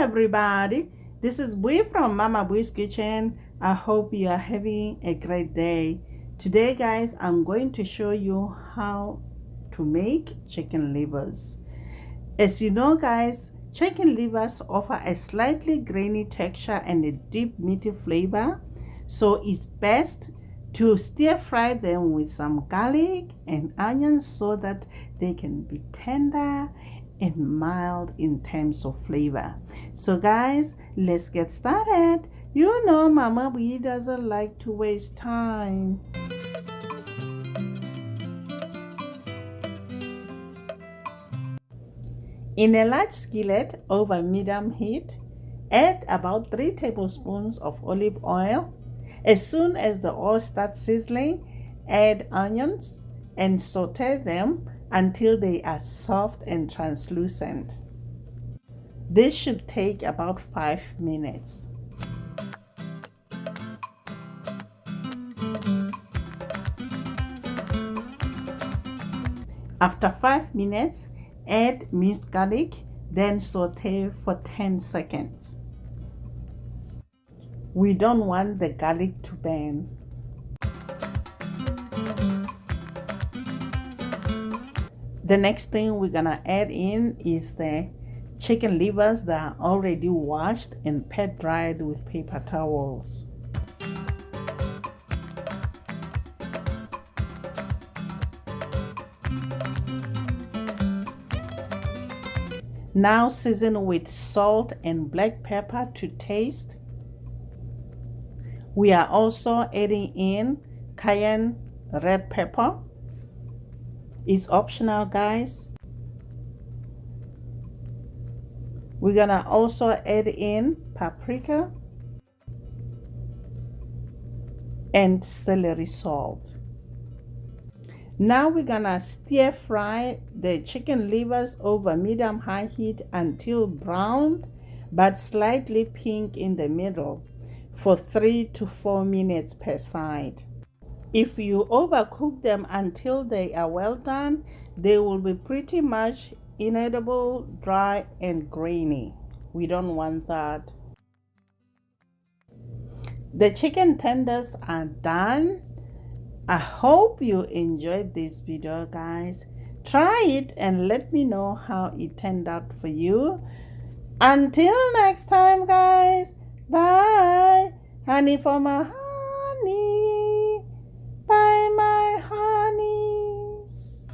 everybody, this is Bui from Mamaboiskitchen. I hope you are having a great day. Today guys, I'm going to show you how to make chicken livers. As you know guys, chicken livers offer a slightly grainy texture and a deep meaty flavor, so it's best to stir fry them with some garlic and onions so that they can be tender and mild in terms of flavor. So guys, let's get started. You know Mama Bee doesn't like to waste time. In a large skillet over medium heat, add about 3 tablespoons of olive oil. As soon as the oil starts sizzling, add onions and saute them until they are soft and translucent. This should take about 5 minutes. After 5 minutes, add minced garlic, then saute for 10 seconds. We don't want the garlic to burn. The next thing we're gonna add in is the chicken livers that are already washed and pat dried with paper towels. Now season with salt and black pepper to taste. We are also adding in cayenne red pepper. It's optional guys. We're gonna also add in paprika and celery salt. Now we're gonna stir fry the chicken livers over medium-high heat until brown but slightly pink in the middle for 3 to 4 minutes per side. If you overcook them until they are well done, they will be pretty much inedible, dry, and grainy. We don't want that. The chicken tenders are done. I hope you enjoyed this video guys. Try it and let me know how it turned out for you. Until next time guys, bye. Honey for my honey, bye my honeys.